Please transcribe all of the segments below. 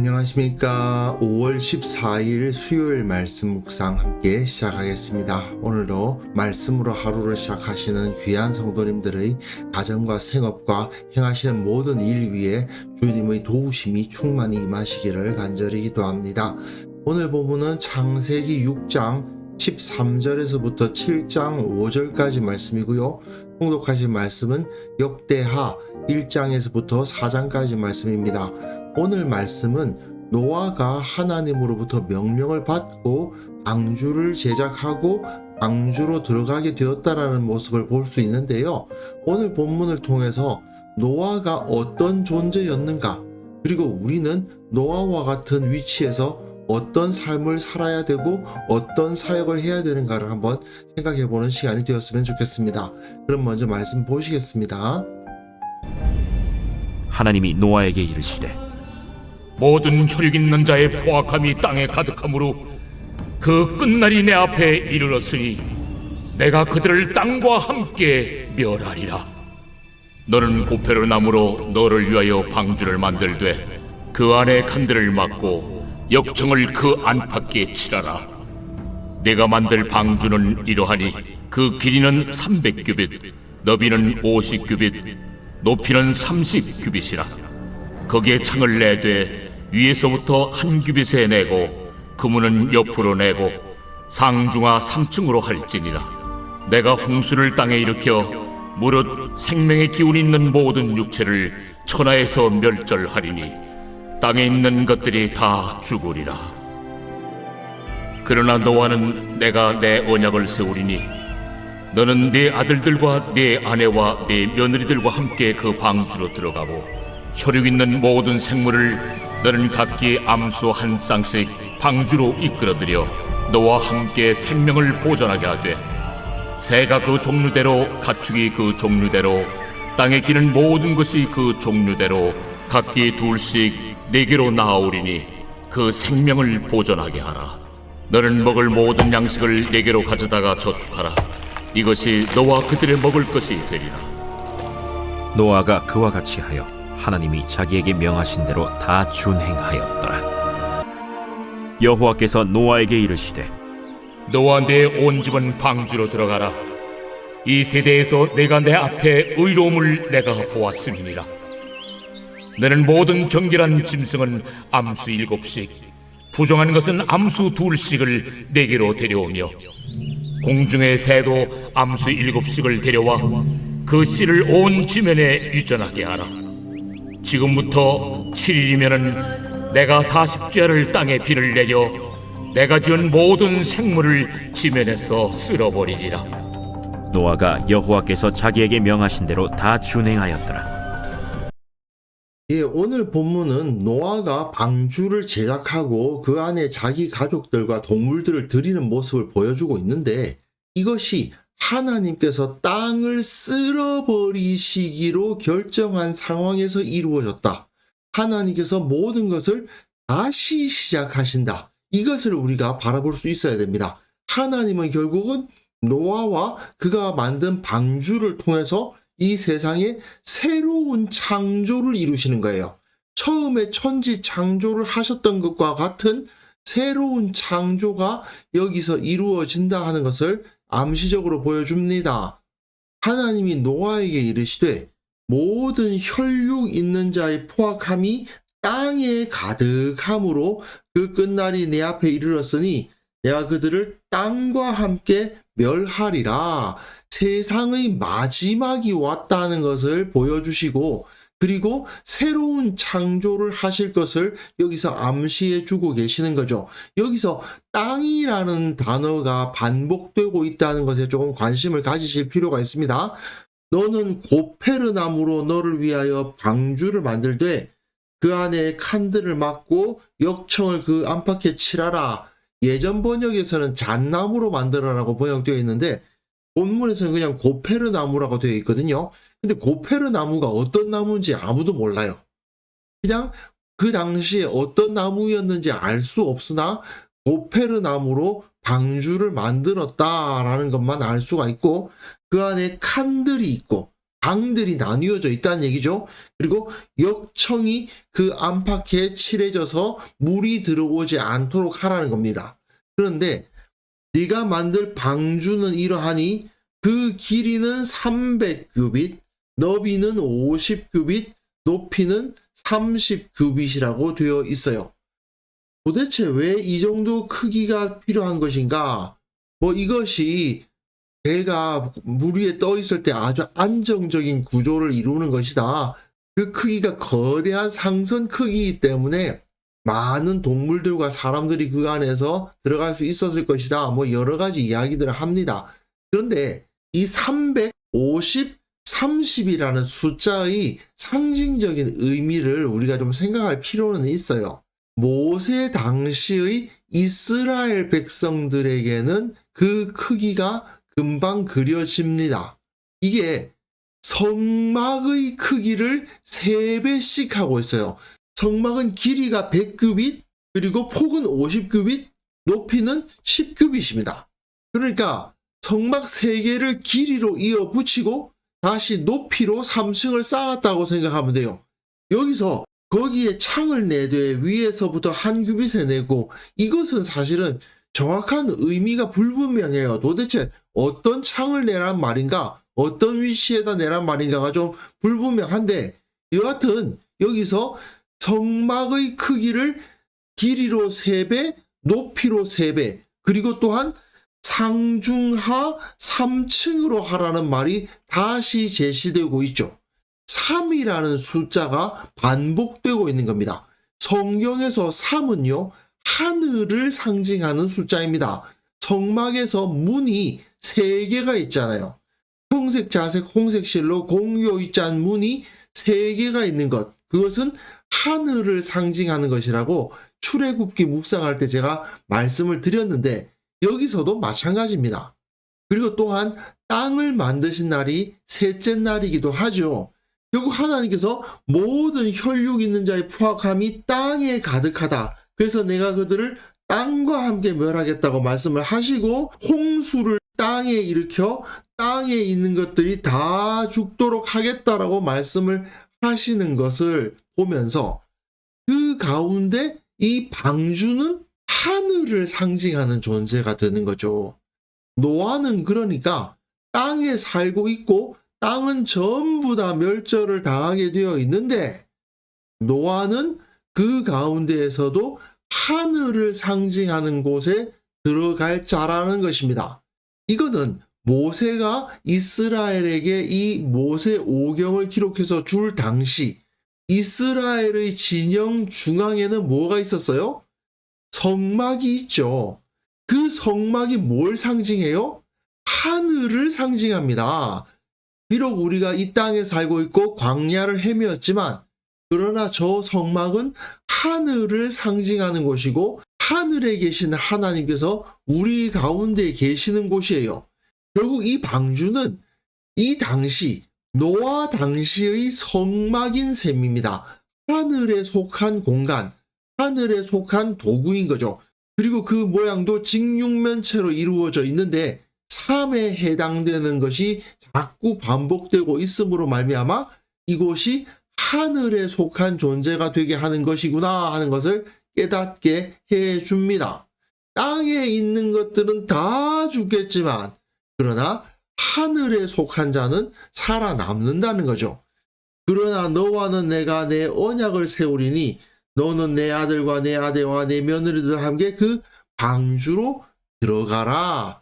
안녕하십니까. 5월 14일 수요일 말씀 묵상 함께 시작하겠습니다. 오늘도 말씀으로 하루를 시작하시는 귀한 성도님들의 가정과 생업과 행하시는 모든 일 위에 주님의 도우심이 충만히 임하시기를 간절히 기도합니다. 오늘 본문은 창세기 6장 13절에서부터 7장 5절까지 말씀이고요. 통독하신 말씀은 역대하 1장에서부터 4장까지 말씀입니다. 오늘 말씀은 노아가 하나님으로부터 명령을 받고 방주를 제작하고 방주로 들어가게 되었다라는 모습을 볼 수 있는데요. 오늘 본문을 통해서 노아가 어떤 존재였는가, 그리고 우리는 노아와 같은 위치에서 어떤 삶을 살아야 되고 어떤 사역을 해야 되는가를 한번 생각해보는 시간이 되었으면 좋겠습니다. 그럼 먼저 말씀 보시겠습니다. 하나님이 노아에게 이르시되 모든 혈육 있는 자의 포악함이 땅에 가득하므로 그 끝날이 내 앞에 이르렀으니 내가 그들을 땅과 함께 멸하리라. 너는 고페르 나무로 너를 위하여 방주를 만들되 그 안에 칸들을 막고 역청을 그 안팎에 칠하라. 내가 만들 방주는 이러하니 그 길이는 300규빗, 너비는 50규빗, 높이는 30규빗이라. 거기에 창을 내되 위에서부터 한 규빗에 내고 그문은 옆으로 내고 상중하 3층으로 할지니라. 내가 홍수를 땅에 일으켜 무릇 생명의 기운이 있는 모든 육체를 천하에서 멸절하리니 땅에 있는 것들이 다 죽으리라. 그러나 노아는 내가 내 언약을 세우리니 너는 네 아들들과 네 아내와 네 며느리들과 함께 그 방주로 들어가고 혈육 있는 모든 생물을 너는 각기 암수 한 쌍씩 방주로 이끌어들여 너와 함께 생명을 보존하게 하되 새가 그 종류대로 가축이 그 종류대로 땅에 기는 모든 것이 그 종류대로 각기 둘씩 내게로 나아오리니 그 생명을 보존하게 하라. 너는 먹을 모든 양식을 내게로 가져다가 저축하라. 이것이 너와 그들의 먹을 것이 되리라. 노아가 그와 같이 하여 하나님이 자기에게 명하신 대로 다 준행하였더라. 여호와께서 노아에게 이르시되 너와 내 온 집은 방주로 들어가라. 이 세대에서 내가 내 앞에 의로움을 내가 보았음이니라. 너는 모든 정결한 짐승은 암수 7씩, 부정한 것은 암수 2씩을 내게로 데려오며 공중의 새도 암수 7씩을 데려와 그 씨를 온 지면에 유전하게 하라. 지금부터 7일이면은 내가 40죄를 땅에 비를 내려 내가 지은 모든 생물을 지면에서 쓸어버리리라. 노아가 여호와께서 자기에게 명하신 대로 다 준행하였더라. 오늘 본문은 노아가 방주를 제작하고 그 안에 자기 가족들과 동물들을 들이는 모습을 보여주고 있는데, 이것이 하나님께서 땅을 쓸어버리시기로 결정한 상황에서 이루어졌다. 하나님께서 모든 것을 다시 시작하신다. 이것을 우리가 바라볼 수 있어야 됩니다. 하나님은 결국은 노아와 그가 만든 방주를 통해서 이 세상에 새로운 창조를 이루시는 거예요. 처음에 천지 창조를 하셨던 것과 같은 새로운 창조가 여기서 이루어진다 하는 것을 암시적으로 보여줍니다. 하나님이 노아에게 이르시되 모든 혈육 있는 자의 포악함이 땅에 가득함으로 그 끝날이 내 앞에 이르렀으니 내가 그들을 땅과 함께 멸하리라. 세상의 마지막이 왔다는 것을 보여주시고, 그리고 새로운 창조를 하실 것을 여기서 암시해 주고 계시는 거죠. 여기서 땅이라는 단어가 반복되고 있다는 것에 조금 관심을 가지실 필요가 있습니다. 너는 고페르 나무로 너를 위하여 방주를 만들되 그 안에 칸들을 막고 역청을 그 안팎에 칠하라. 예전 번역에서는 잣나무로 만들어라고 번역되어 있는데 본문에서는 그냥 고페르 나무라고 되어 있거든요. 근데 고페르 나무가 어떤 나무인지 아무도 몰라요. 그냥 그 당시에 어떤 나무였는지 알 수 없으나 고페르 나무로 방주를 만들었다라는 것만 알 수가 있고, 그 안에 칸들이 있고 방들이 나뉘어져 있다는 얘기죠. 그리고 역청이 그 안팎에 칠해져서 물이 들어오지 않도록 하라는 겁니다. 그런데 네가 만들 방주는 이러하니 그 길이는 300규빗, 너비는 50규빗, 높이는 30규빗이라고 되어 있어요. 도대체 왜 이 정도 크기가 필요한 것인가? 이것이 배가 물 위에 떠 있을 때 아주 안정적인 구조를 이루는 것이다. 그 크기가 거대한 상선 크기이기 때문에 많은 동물들과 사람들이 그 안에서 들어갈 수 있었을 것이다. 여러 가지 이야기들을 합니다. 그런데 이 350, 30이라는 숫자의 상징적인 의미를 우리가 좀 생각할 필요는 있어요. 모세 당시의 이스라엘 백성들에게는 그 크기가 금방 그려집니다. 이게 성막의 크기를 3배씩 하고 있어요. 성막은 길이가 100규빗, 그리고 폭은 50규빗, 높이는 10규빗입니다. 그러니까 성막 3개를 길이로 이어 붙이고 다시 높이로 3층을 쌓았다고 생각하면 돼요. 여기서 거기에 창을 내되 위에서부터 1규빗에 내고, 이것은 사실은 정확한 의미가 불분명해요. 도대체 어떤 창을 내란 말인가, 어떤 위치에다 내란 말인가가 좀 불분명한데, 여하튼 여기서 성막의 크기를 길이로 3배, 높이로 3배, 그리고 또한 상중하 3층으로 하라는 말이 다시 제시되고 있죠. 3이라는 숫자가 반복되고 있는 겁니다. 성경에서 3은요, 하늘을 상징하는 숫자입니다. 성막에서 문이 3개가 있잖아요. 청색, 자색, 홍색 실로 공요이짠 문이 3개가 있는 것, 그것은 하늘을 상징하는 것이라고 출애굽기 묵상할 때 제가 말씀을 드렸는데, 여기서도 마찬가지입니다. 그리고 또한 땅을 만드신 날이 셋째 날이기도 하죠. 결국 하나님께서 모든 혈육 있는 자의 포악함이 땅에 가득하다. 그래서 내가 그들을 땅과 함께 멸하겠다고 말씀을 하시고, 홍수를 땅에 일으켜 땅에 있는 것들이 다 죽도록 하겠다라고 말씀을 하시는 것을 보면서, 그 가운데 이 방주는 하늘을 상징하는 존재가 되는 거죠. 노아는 그러니까 땅에 살고 있고 땅은 전부 다 멸절을 당하게 되어 있는데, 노아는 그 가운데에서도 하늘을 상징하는 곳에 들어갈 자라는 것입니다. 이거는 모세가 이스라엘에게 이 모세 오경을 기록해서 줄 당시 이스라엘의 진영 중앙에는 뭐가 있었어요? 성막이 있죠. 그 성막이 뭘 상징해요? 하늘을 상징합니다. 비록 우리가 이 땅에 살고 있고 광야를 헤매었지만, 그러나 저 성막은 하늘을 상징하는 곳이고, 하늘에 계신 하나님께서 우리 가운데 계시는 곳이에요. 결국 이 방주는 이 당시, 노아 당시의 성막인 셈입니다. 하늘에 속한 공간, 하늘에 속한 도구인 거죠. 그리고 그 모양도 직육면체로 이루어져 있는데 3에 해당되는 것이 자꾸 반복되고 있음으로 말미암아 이곳이 하늘에 속한 존재가 되게 하는 것이구나 하는 것을 깨닫게 해줍니다. 땅에 있는 것들은 다 죽겠지만, 그러나 하늘에 속한 자는 살아남는다는 거죠. 그러나 너와는 내가 내 언약을 세우리니 너는 내 아들과 내 아내와 내 며느리들과 함께 그 방주로 들어가라.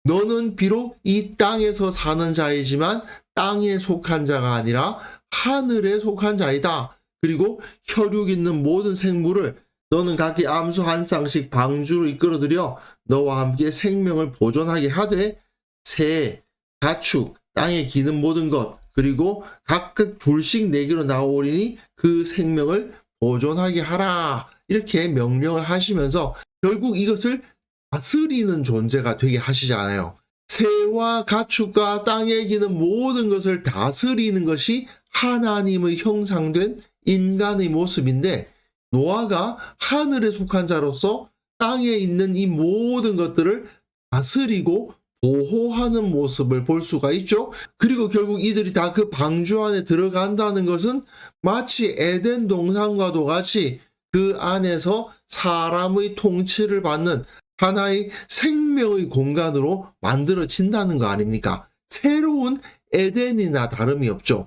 너는 비록 이 땅에서 사는 자이지만 땅에 속한 자가 아니라 하늘에 속한 자이다. 그리고 혈육 있는 모든 생물을 너는 각기 암소 한 쌍씩 방주로 이끌어들여 너와 함께 생명을 보존하게 하되, 새, 가축, 땅에 기는 모든 것, 그리고 각각 둘씩 내게로 나오리니 그 생명을 보존하게 하라. 이렇게 명령을 하시면서 결국 이것을 다스리는 존재가 되게 하시잖아요. 새와 가축과 땅에 기는 모든 것을 다스리는 것이 하나님의 형상된 인간의 모습인데, 노아가 하늘에 속한 자로서 땅에 있는 이 모든 것들을 다스리고 보호하는 모습을 볼 수가 있죠. 그리고 결국 이들이 다 그 방주 안에 들어간다는 것은 마치 에덴 동산과도 같이 그 안에서 사람의 통치를 받는 하나의 생명의 공간으로 만들어진다는 거 아닙니까? 새로운 에덴이나 다름이 없죠.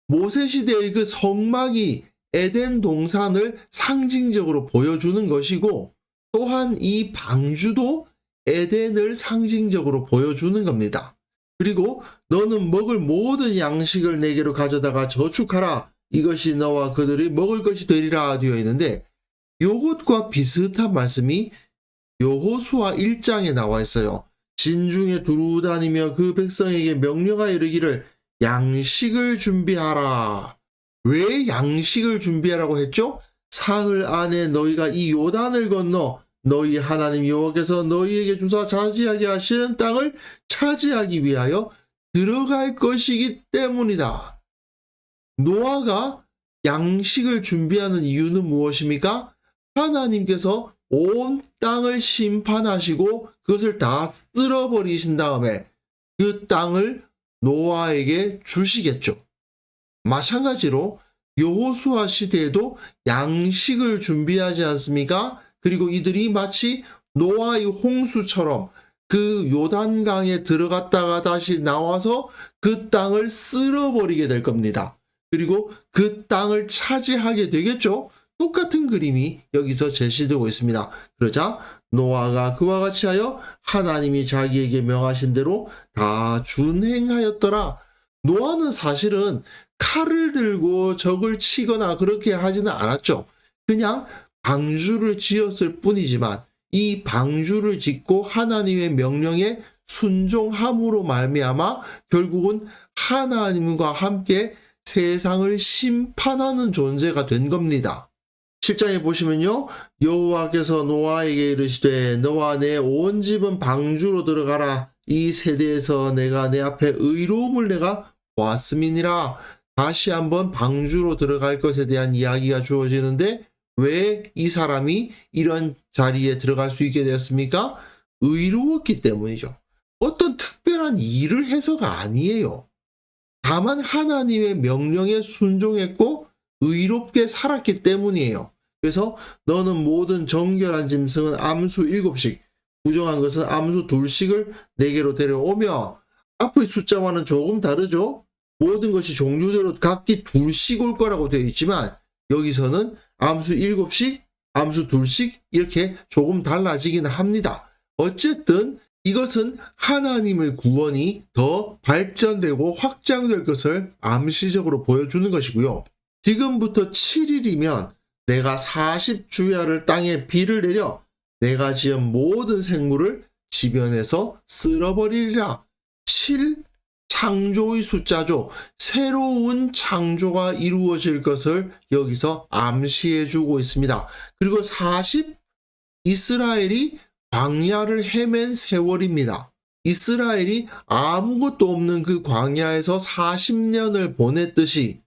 모세시대의 그 성막이 에덴 동산을 상징적으로 보여주는 것이고, 또한 이 방주도 에덴을 상징적으로 보여주는 겁니다. 그리고 너는 먹을 모든 양식을 내게로 가져다가 저축하라. 이것이 너와 그들이 먹을 것이 되리라 되어 있는데, 이것과 비슷한 말씀이 여호수아 1장에 나와 있어요. 진중에 두루 다니며 그 백성에게 명령하여 이르기를 양식을 준비하라. 왜 양식을 준비하라고 했죠? 사흘 안에 너희가 이 요단을 건너 너희 하나님 여호와께서 너희에게 주사 차지하게 하시는 땅을 차지하기 위하여 들어갈 것이기 때문이다. 노아가 양식을 준비하는 이유는 무엇입니까? 하나님께서 온 땅을 심판하시고 그것을 다 쓸어버리신 다음에 그 땅을 노아에게 주시겠죠. 마찬가지로 여호수아 시대에도 양식을 준비하지 않습니까? 그리고 이들이 마치 노아의 홍수처럼 그 요단강에 들어갔다가 다시 나와서 그 땅을 쓸어버리게 될 겁니다. 그리고 그 땅을 차지하게 되겠죠. 똑같은 그림이 여기서 제시되고 있습니다. 그러자 노아가 그와 같이 하여 하나님이 자기에게 명하신 대로 다 준행하였더라. 노아는 사실은 칼을 들고 적을 치거나 그렇게 하지는 않았죠. 그냥 방주를 지었을 뿐이지만 이 방주를 짓고 하나님의 명령에 순종함으로 말미암아 결국은 하나님과 함께 세상을 심판하는 존재가 된 겁니다. 7장에 보시면요, 여호와께서 노아에게 이르시되 너와 내 온 집은 방주로 들어가라. 이 세대에서 내가 내 앞에 의로움을 내가 보았음이니라. 다시 한번 방주로 들어갈 것에 대한 이야기가 주어지는데 왜 이 사람이 이런 자리에 들어갈 수 있게 되었습니까? 의로웠기 때문이죠. 어떤 특별한 일을 해서가 아니에요. 다만 하나님의 명령에 순종했고 의롭게 살았기 때문이에요. 그래서 너는 모든 정결한 짐승은 암수 7씩, 부정한 것은 암수 2씩을 내게로 데려오며, 앞의 숫자와는 조금 다르죠. 모든 것이 종류대로 각기 2씩 올 거라고 되어 있지만 여기서는 암수 7씩, 암수 2씩 이렇게 조금 달라지긴 합니다. 어쨌든 이것은 하나님의 구원이 더 발전되고 확장될 것을 암시적으로 보여주는 것이고요. 지금부터 7일이면 내가 40주야를 땅에 비를 내려 내가 지은 모든 생물을 지변에서 쓸어버리리라. 7, 창조의 숫자죠. 새로운 창조가 이루어질 것을 여기서 암시해 주고 있습니다. 그리고 40, 이스라엘이 광야를 헤맨 세월입니다. 이스라엘이 아무것도 없는 그 광야에서 40년을 보냈듯이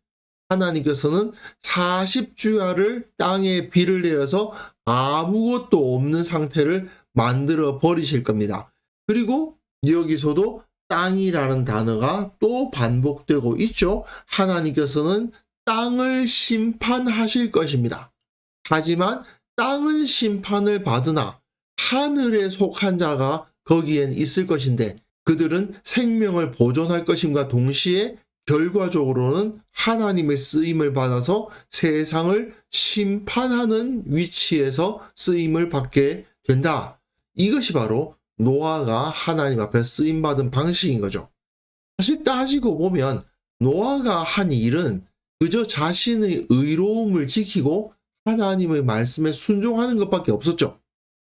하나님께서는 40주야를 땅에 비를 내어서 아무것도 없는 상태를 만들어 버리실 겁니다. 그리고 여기서도 땅이라는 단어가 또 반복되고 있죠. 하나님께서는 땅을 심판하실 것입니다. 하지만 땅은 심판을 받으나 하늘에 속한 자가 거기엔 있을 것인데 그들은 생명을 보존할 것임과 동시에 결과적으로는 하나님의 쓰임을 받아서 세상을 심판하는 위치에서 쓰임을 받게 된다. 이것이 바로 노아가 하나님 앞에 쓰임받은 방식인 거죠. 사실 따지고 보면 노아가 한 일은 그저 자신의 의로움을 지키고 하나님의 말씀에 순종하는 것밖에 없었죠.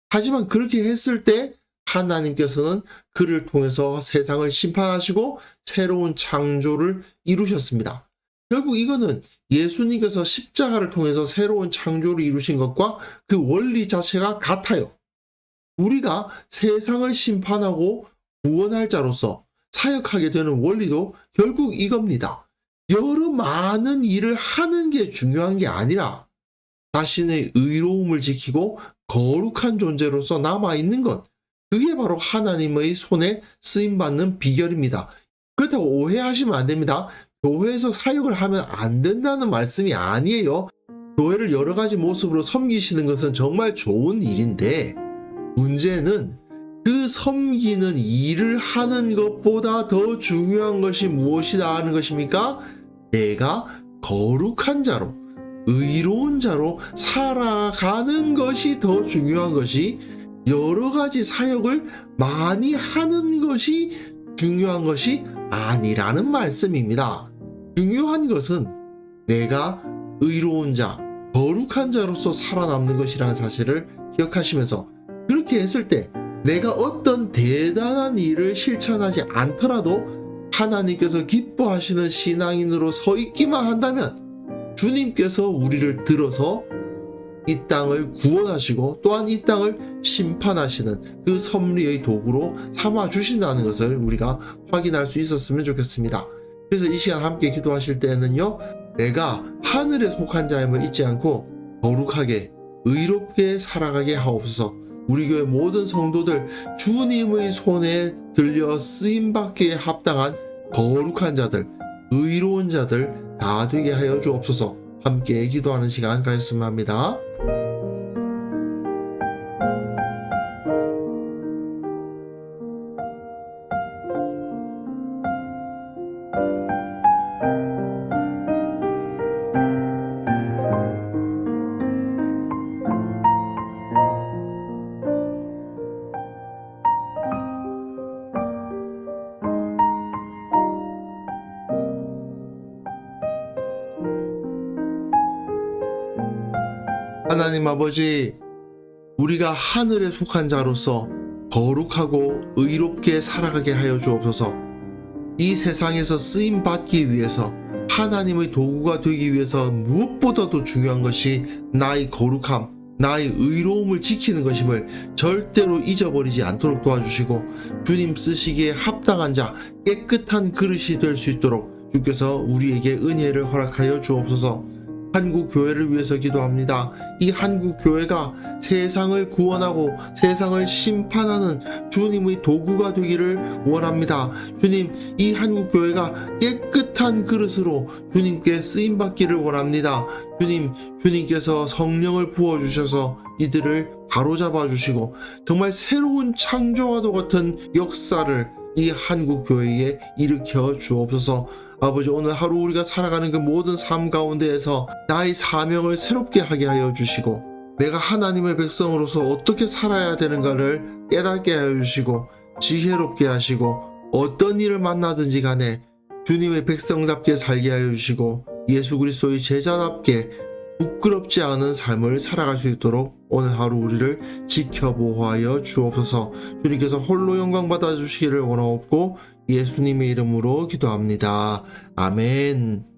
하지만 그렇게 했을 때 하나님께서는 그를 통해서 세상을 심판하시고 새로운 창조를 이루셨습니다. 결국 이거는 예수님께서 십자가를 통해서 새로운 창조를 이루신 것과 그 원리 자체가 같아요. 우리가 세상을 심판하고 구원할 자로서 사역하게 되는 원리도 결국 이겁니다. 여러 많은 일을 하는 게 중요한 게 아니라 자신의 의로움을 지키고 거룩한 존재로서 남아있는 것, 그게 바로 하나님의 손에 쓰임받는 비결입니다. 그렇다고 오해하시면 안 됩니다. 교회에서 사역을 하면 안 된다는 말씀이 아니에요. 교회를 여러 가지 모습으로 섬기시는 것은 정말 좋은 일인데, 문제는 그 섬기는 일을 하는 것보다 더 중요한 것이 무엇이다 하는 것입니까? 내가 거룩한 자로, 의로운 자로 살아가는 것이 더 중요한 것이, 여러 가지 사역을 많이 하는 것이 중요한 것이 아니라는 말씀입니다. 중요한 것은 내가 의로운 자, 거룩한 자로서 살아남는 것이라는 사실을 기억하시면서, 그렇게 했을 때 내가 어떤 대단한 일을 실천하지 않더라도 하나님께서 기뻐하시는 신앙인으로 서 있기만 한다면 주님께서 우리를 들어서 이 땅을 구원하시고 또한 이 땅을 심판하시는 그 섭리의 도구로 삼아 주신다는 것을 우리가 확인할 수 있었으면 좋겠습니다. 그래서 이 시간 함께 기도하실 때는요, 내가 하늘에 속한 자임을 잊지 않고 거룩하게 의롭게 살아가게 하옵소서. 우리 교회 모든 성도들 주님의 손에 들려 쓰임받기에 합당한 거룩한 자들, 의로운 자들 다 되게 하여 주옵소서. 함께 기도하는 시간 가졌으면 합니다. 하나님 아버지, 우리가 하늘에 속한 자로서 거룩하고 의롭게 살아가게 하여 주옵소서. 이 세상에서 쓰임 받기 위해서, 하나님의 도구가 되기 위해서 무엇보다도 중요한 것이 나의 거룩함, 나의 의로움을 지키는 것임을 절대로 잊어버리지 않도록 도와주시고, 주님 쓰시기에 합당한 자, 깨끗한 그릇이 될 수 있도록 주께서 우리에게 은혜를 허락하여 주옵소서. 한국 교회를 위해서 기도합니다. 이 한국 교회가 세상을 구원하고 세상을 심판하는 주님의 도구가 되기를 원합니다. 주님, 이 한국 교회가 깨끗한 그릇으로 주님께 쓰임 받기를 원합니다. 주님, 주님께서 성령을 부어 주셔서 이들을 바로잡아 주시고 정말 새로운 창조와도 같은 역사를 이 한국 교회에 일으켜 주옵소서. 아버지, 오늘 하루 우리가 살아가는 그 모든 삶 가운데에서 나의 사명을 새롭게 하게 하여 주시고, 내가 하나님의 백성으로서 어떻게 살아야 되는가를 깨닫게 하여 주시고, 지혜롭게 하시고, 어떤 일을 만나든지 간에 주님의 백성답게 살게 하여 주시고, 예수 그리스도의 제자답게 부끄럽지 않은 삶을 살아갈 수 있도록 오늘 하루 우리를 지켜보호하여 주옵소서. 주님께서 홀로 영광 받아주시기를 원하옵고 예수님의 이름으로 기도합니다. 아멘.